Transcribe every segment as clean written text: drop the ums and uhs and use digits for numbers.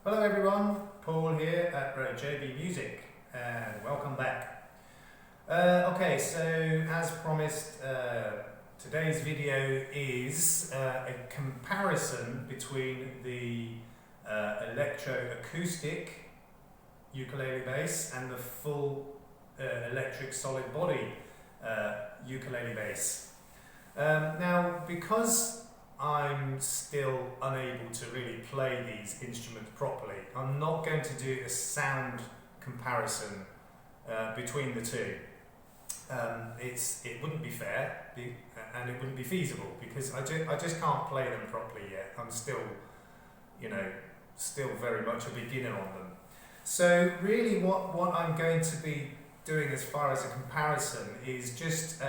Hello everyone, Paul here at RoJoBe Music and welcome back. Okay, so as promised, today's video is a comparison between the electro-acoustic ukulele bass and the full electric solid body ukulele bass. Now, because I'm still unable to really play these instruments properly, I'm not going to do a sound comparison between the two. It wouldn't be fair and it wouldn't be feasible because I just can't play them properly yet. I'm still, still very much a beginner on them. So really what I'm going to be doing as far as a comparison is just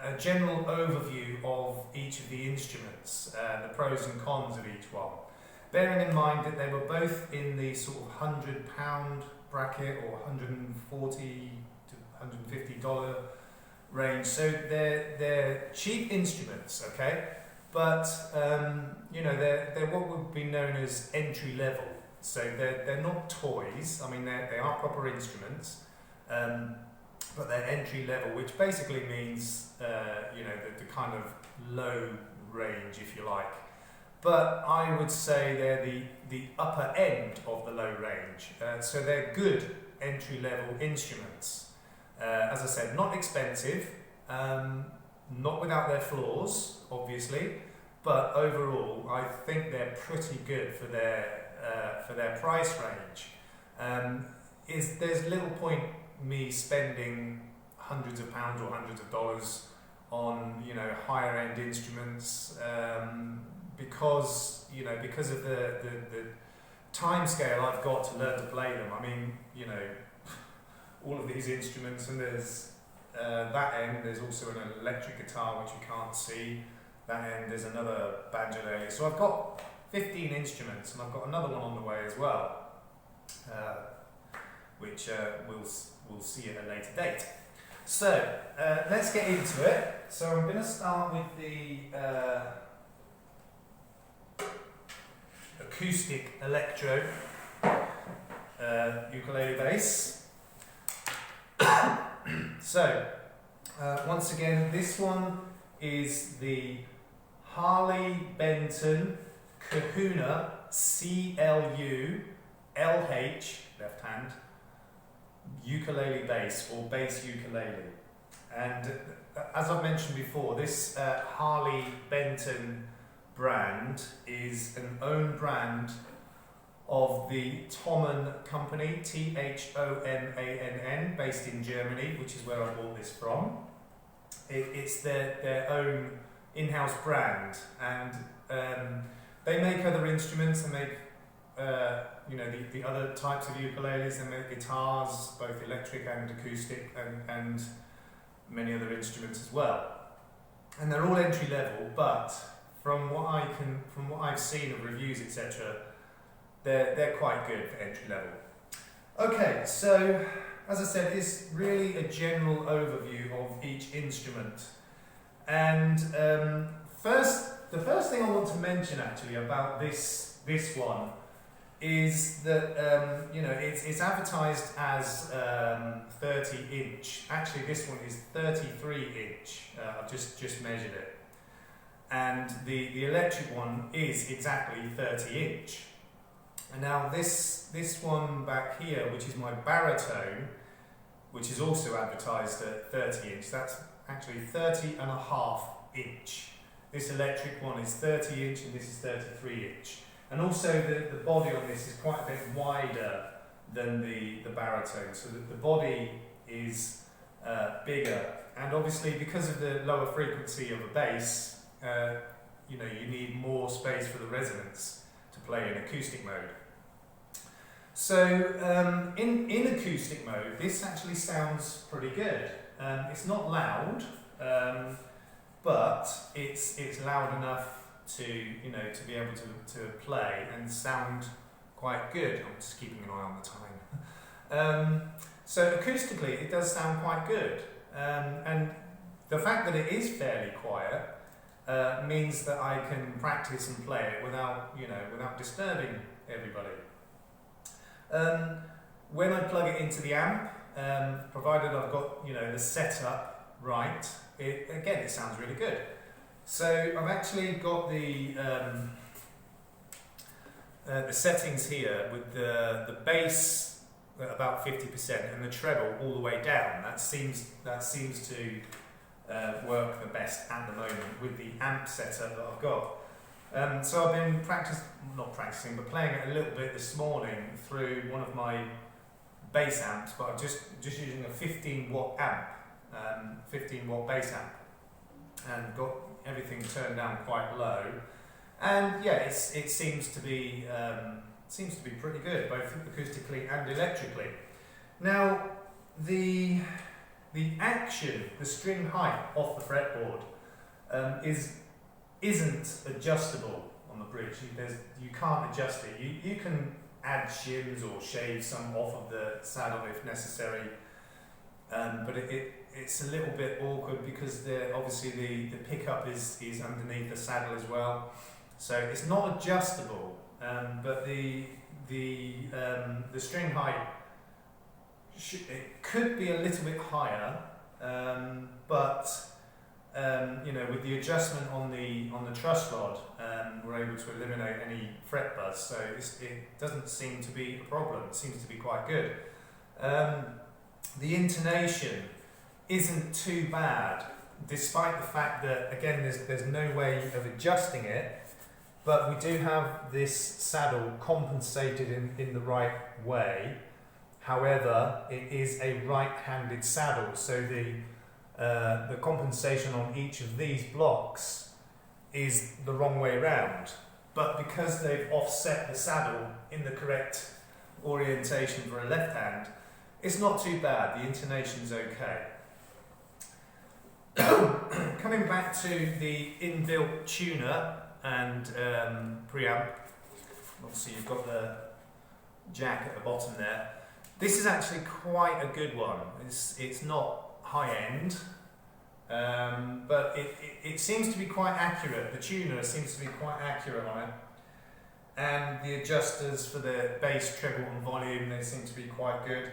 a general overview of each of the instruments, the pros and cons of each one. Bearing in mind that they were both in the sort of £100 bracket or $140 to $150 range, so they're cheap instruments, okay? But they're what would be known as entry level. So they're not toys. I mean, they are proper instruments. But they're entry level, which basically means the kind of low range, if you like. But I would say they're the upper end of the low range. So they're good entry level instruments. As I said, not expensive, not without their flaws, obviously, but overall I think they're pretty good for their price range. There's little point me spending hundreds of pounds or hundreds of dollars on higher end instruments because of the time scale I've got to learn to play them. I mean, all of these instruments, and there's that end there's also an electric guitar which you can't see. That end there's another banjo. So I've got 15 instruments, and I've got another one on the way as well, which we'll see at a later date. So let's get into it. So I'm going to start with the acoustic electro ukulele bass. So once again, this one is the Harley Benton Kahuna CLU LH, left hand, ukulele bass or bass ukulele. And as I've mentioned before, this Harley Benton brand is an own brand of the Thomann company, Thomann, based in Germany, which is where I bought this from. It's their own in-house brand, and they make other instruments. They make the other types of ukuleles. They make guitars, both electric and acoustic, and many other instruments as well. And they're all entry level, but from what I've seen of reviews, etc., they're quite good for entry level. Okay, so as I said, it's really a general overview of each instrument. And the first thing I want to mention actually about this one is that it's advertised as 30 inch. Actually, this one is 33 inch. I've just measured it, and the electric one is exactly 30 inch. And now this one back here, which is my baritone, which is also advertised at 30 inch, that's actually 30.5 inch. This electric one is 30 inch and this is 33 inch. And also the body on this is quite a bit wider than the baritone, so that the body is bigger. And obviously, because of the lower frequency of a bass, you need more space for the resonance to play in acoustic mode. So in acoustic mode, this actually sounds pretty good. It's not loud, but it's loud enough to be able to play and sound quite good. I'm just keeping an eye on the time. So acoustically, it does sound quite good, and the fact that it is fairly quiet means that I can practice and play it without, without disturbing everybody. When I plug it into the amp, provided I've got, the setup right, it sounds really good. So I've actually got the settings here with the bass at about 50% and the treble all the way down. That seems to work the best at the moment with the amp setup that I've got. So I've been playing it a little bit this morning through one of my bass amps, but I'm just using a 15 watt amp, 15 watt bass amp, and got everything turned down quite low. And yeah, it seems to be pretty good, both acoustically and electrically. Now, the action, the string height off the fretboard, isn't adjustable on the bridge. You can't adjust it. You can add shims or shave some off of the saddle if necessary, but it's a little bit awkward because obviously the pickup is underneath the saddle as well, so it's not adjustable. But the string height it could be a little bit higher, but with the adjustment on the truss rod, we're able to eliminate any fret buzz, so it doesn't seem to be a problem. It seems to be quite good. The intonation isn't too bad, despite the fact that, again, there's no way of adjusting it, but we do have this saddle compensated in the right way. However, it is a right-handed saddle, so the compensation on each of these blocks is the wrong way round. But because they've offset the saddle in the correct orientation for a left hand, it's not too bad. The intonation's okay. Coming back to the inbuilt tuner and preamp, obviously you've got the jack at the bottom there. This is actually quite a good one. It's not high end, but it seems to be quite accurate. The tuner seems to be quite accurate on it, and the adjusters for the bass, treble and volume, they seem to be quite good.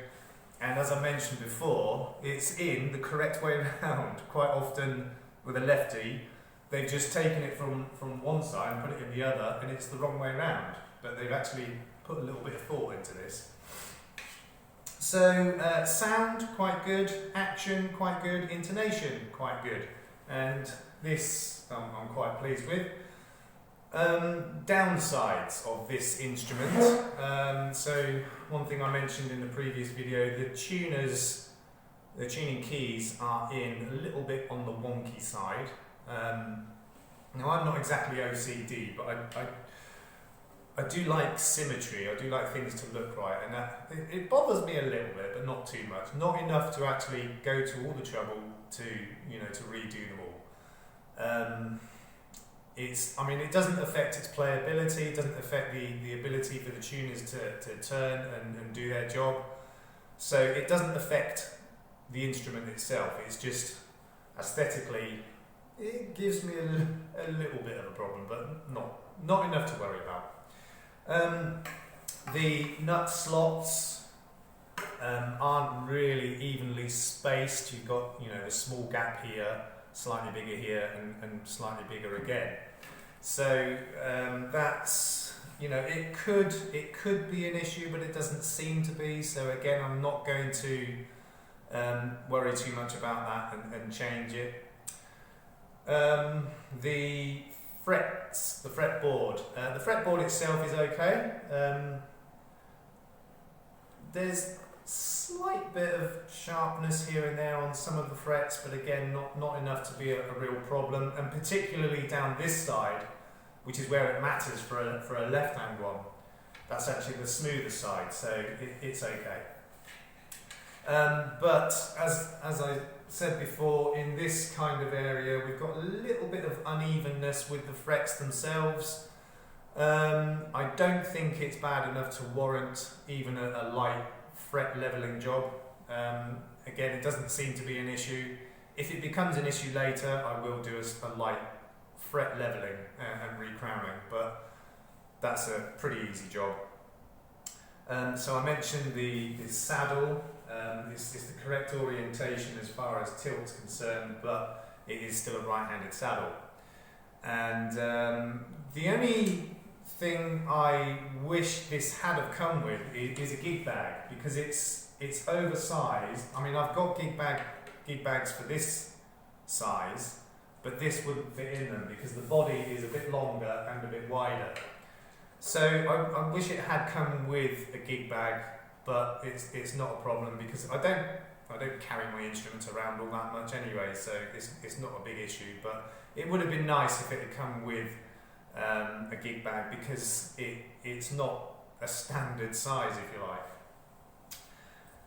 And as I mentioned before, it's in the correct way around. Quite often with a lefty, they've just taken it from one side and put it in the other, and it's the wrong way around. But they've actually put a little bit of thought into this. So sound quite good, action quite good, intonation quite good, and this I'm quite pleased with. Downsides of this instrument. So one thing I mentioned in the previous video, the tuning keys are in a little bit on the wonky side. Now I'm not exactly OCD, but I do like symmetry. I do like things to look right, and it bothers me a little bit, but not too much. Not enough to actually go to all the trouble to redo them all. It doesn't affect its playability. It doesn't affect the ability for the tuners to turn and do their job. So it doesn't affect the instrument itself. It's just aesthetically, it gives me a little bit of a problem, but not enough to worry about. The nut slots aren't really evenly spaced. You've got a small gap here, slightly bigger here, and slightly bigger again. So that's it could be an issue, but it doesn't seem to be. So again, I'm not going to worry too much about that and change it. The frets, the fretboard. The fretboard itself is okay. There's slight bit of sharpness here and there on some of the frets, but again, not enough to be a real problem. And particularly down this side, which is where it matters for a left-hand one. That's actually the smoother side, so it's okay. But as I said before, in this kind of area, we've got a little bit of unevenness with the frets themselves. I don't think it's bad enough to warrant even a light fret leveling job. Again, it doesn't seem to be an issue. If it becomes an issue later, I will do a light fret leveling and recrowning, but that's a pretty easy job. So I mentioned the saddle. This is the correct orientation as far as tilt's concerned, but it is still a right-handed saddle. And the only thing I wish this had have come with is a gig bag, because it's oversized. I mean, I've got gig bags for this size, but this wouldn't fit in them because the body is a bit longer and a bit wider. So I wish it had come with a gig bag, but it's not a problem because I don't carry my instruments around all that much anyway, so it's not a big issue. But it would have been nice if it had come with a gig bag, because it's not a standard size, if you like.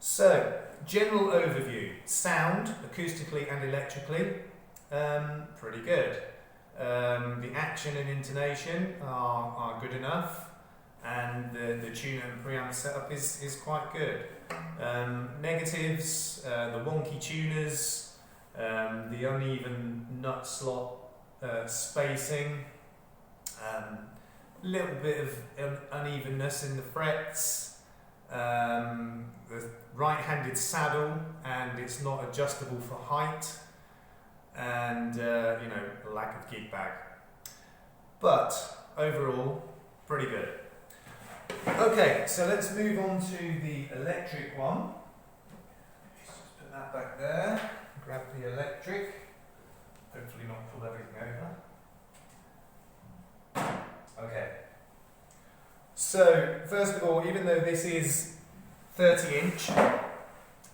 So, general overview: sound, acoustically and electrically, pretty good. The action and intonation are good enough, and the tuner and preamp setup is quite good. Negatives, the wonky tuners, the uneven nut slot spacing, little bit of unevenness in the frets, the right-handed saddle, and it's not adjustable for height, and lack of gig bag. But overall, pretty good. Okay, so let's move on to the electric one. Just put that back there. Grab the electric. Hopefully not pull everything over. Okay. So first of all, even though this is 30-inch,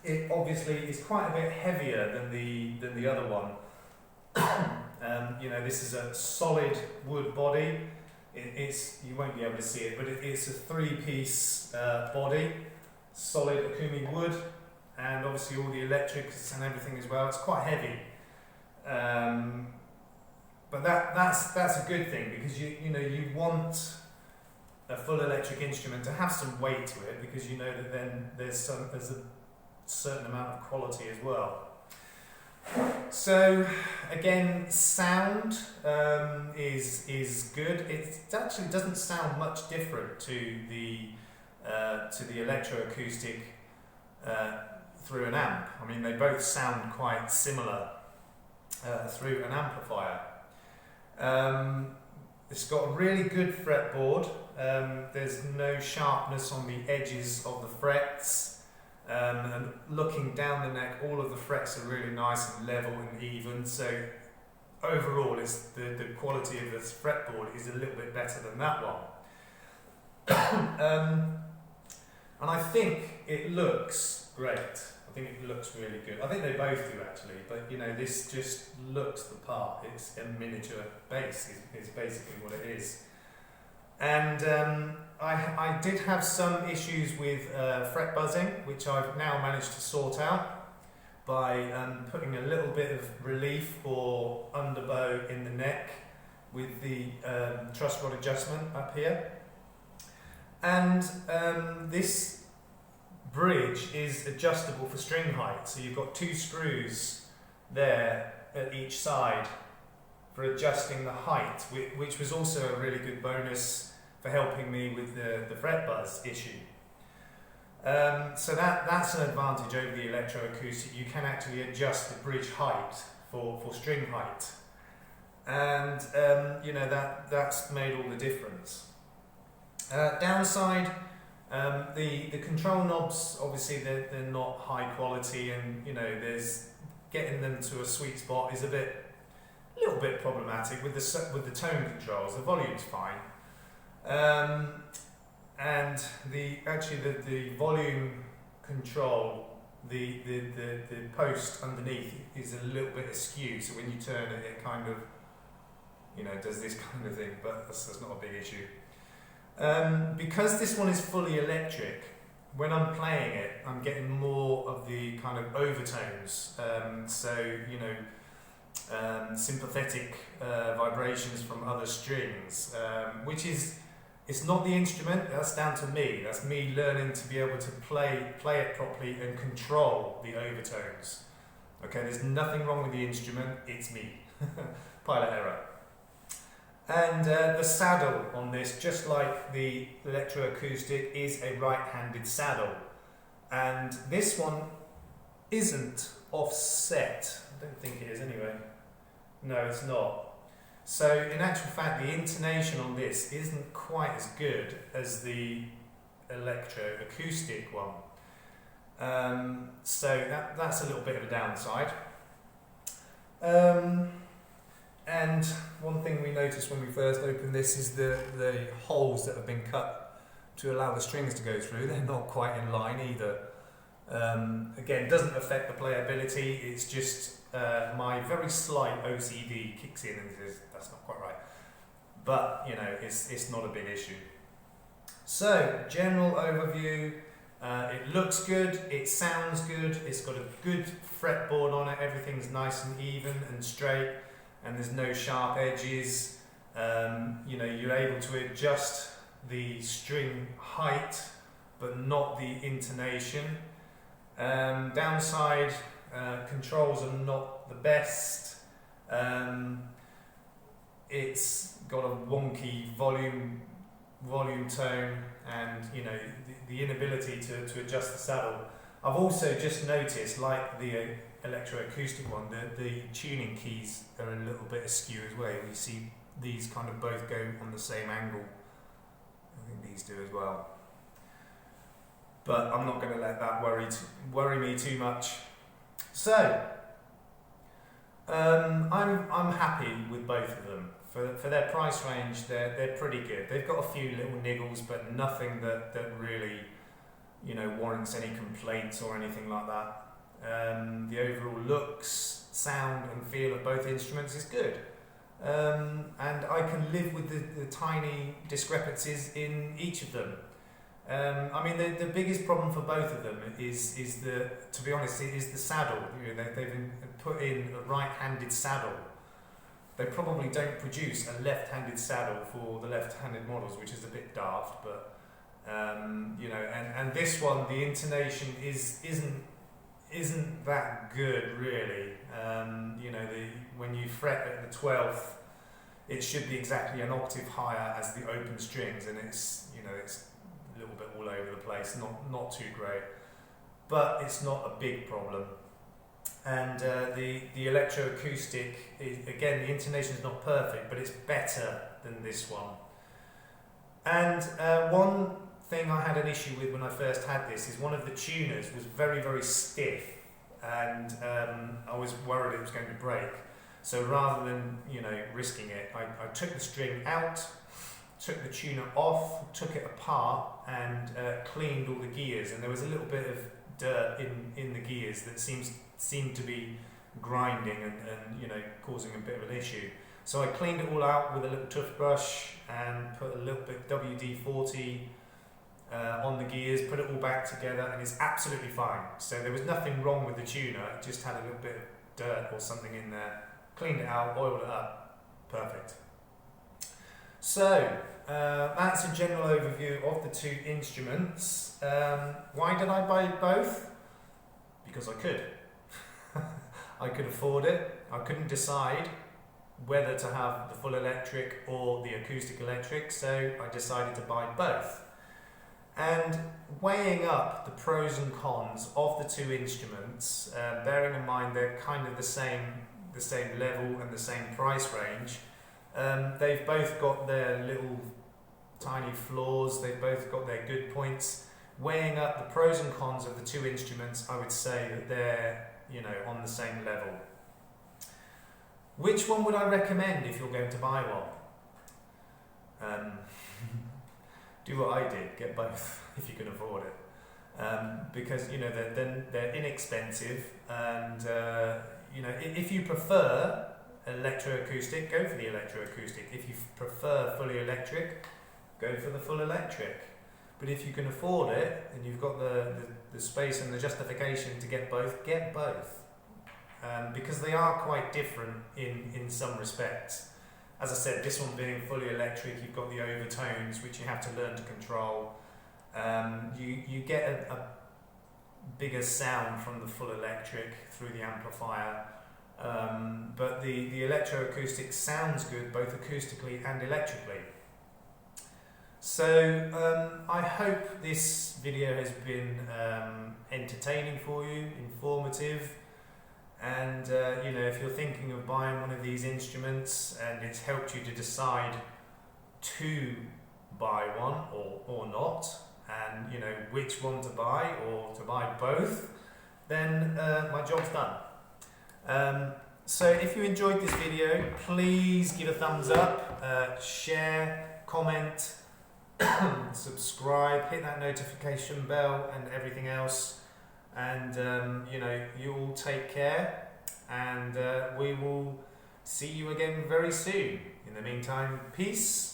it obviously is quite a bit heavier than the other one. This is a solid wood body. You won't be able to see it, but it's a 3-piece body, solid okoume wood, and obviously all the electrics and everything as well. It's quite heavy, but that's a good thing, because you want a full electric instrument to have some weight to it, because you know that then there's a certain amount of quality as well. So again, sound is good. It actually doesn't sound much different to the electro-acoustic through an amp. I mean, they both sound quite similar through an amplifier. It's got a really good fretboard. There's no sharpness on the edges of the frets. And looking down the neck, all of the frets are really nice and level and even. So overall, the quality of this fretboard is a little bit better than that one. And I think it looks great. I think it looks really good. I think they both do actually, but this just looks the part. It's a miniature bass is basically what it is. And I did have some issues with fret buzzing, which I've now managed to sort out by putting a little bit of relief or underbow in the neck with the truss rod adjustment up here. And this bridge is adjustable for string height, so you've got 2 screws there at each side for adjusting the height, which was also a really good bonus for helping me with the fret buzz issue. So that's an advantage over the electro-acoustic. You can actually adjust the bridge height for string height, and that's made all the difference. Downside, the control knobs, obviously they're not high quality, and there's getting them to a sweet spot is a little bit problematic with the tone controls. The volume's fine. And the volume control, the post underneath is a little bit askew, so when you turn it, it kind of does this kind of thing, but that's not a big issue. Because this one is fully electric, when I'm playing it, I'm getting more of the kind of overtones, sympathetic vibrations from other strings, which is, it's not the instrument, that's down to me. That's me learning to be able to play it properly and control the overtones. Okay, there's nothing wrong with the instrument, it's me. Pilot error. And the saddle on this, just like the electroacoustic, is a right-handed saddle. And this one isn't offset. I don't think it is anyway. No, it's not. So in actual fact, the intonation on this isn't quite as good as the electroacoustic one. So that's a little bit of a downside. And one thing we noticed when we first opened this is the holes that have been cut to allow the strings to go through. They're not quite in line either. Again, doesn't affect the playability, it's just my very slight OCD kicks in and says that's not quite right. But you know, it's not a big issue. So, general overview, it looks good, it sounds good, it's got a good fretboard on it, everything's nice and even and straight, and there's no sharp edges. You know, you're able to adjust the string height, but not the intonation. Downside, controls are not the best. It's got a wonky volume tone, and you know, the inability to adjust the saddle. I've also just noticed, like the electroacoustic one, the tuning keys are a little bit askew as well. You see these kind of both go on the same angle. I think these do as well. But I'm not going to let that worry me too much. So I'm happy with both of them. For their price range, they're pretty good. They've got a few little niggles, but nothing that really, you know, warrants any complaints or anything like that. The overall looks, sound and feel of both instruments is good. And I can live with the tiny discrepancies in each of them. I mean, the biggest problem for both of them is to be honest, it is the saddle. You know, they've put in a right-handed saddle. They probably don't produce a left-handed saddle for the left-handed models, which is a bit daft. But you know, and this one, the intonation isn't that good really. You know, when you fret at the 12th, it should be exactly an octave higher as the open strings, and it's, you know, it's a little bit all over the place, not too great, but it's not a big problem. And the electroacoustic, again, the intonation is not perfect, but it's better than this one. And one thing I had an issue with when I first had this is one of the tuners was very, very stiff, and I was worried it was going to break. So rather than, you know, risking it, I took the string out, took the tuner off, took it apart, and cleaned all the gears. And there was a little bit of dirt in the gears that seemed to be grinding and you know, causing a bit of an issue. So I cleaned it all out with a little toothbrush and put a little bit of WD-40 on the gears, put it all back together, and it's absolutely fine. So there was nothing wrong with the tuner, it just had a little bit of dirt or something in there. Cleaned it out, oiled it up, perfect. So that's a general overview of the two instruments. Why did I buy both? Because I could. I could afford it. I couldn't decide whether to have the full electric or the acoustic electric, so I decided to buy both. And weighing up the pros and cons of the two instruments, bearing in mind they're kind of the same level and the same price range, they've both got their little tiny flaws, they've both got their good points. Weighing up the pros and cons of the two instruments, I would say that they're, you know, on the same level. Which one would I recommend if you're going to buy one? Do what I did, get both if you can afford it. Because, you know, they're inexpensive, and you know, if you prefer electroacoustic, go for the electroacoustic. If you prefer fully electric, go for the full electric. But if you can afford it and you've got the space and the justification to get both, because they are quite different in some respects. As I said, this one being fully electric, you've got the overtones which you have to learn to control. You get a bigger sound from the full electric through the amplifier. but the electroacoustic sounds good both acoustically and electrically. So I hope this video has been entertaining for you, informative, and you know, if you're thinking of buying one of these instruments and it's helped you to decide to buy one or not, and you know which one to buy or to buy both, then my job's done. So if you enjoyed this video, please give a thumbs up, share, comment, subscribe, hit that notification bell and everything else, and you know, you all take care, and we will see you again very soon. In the meantime, peace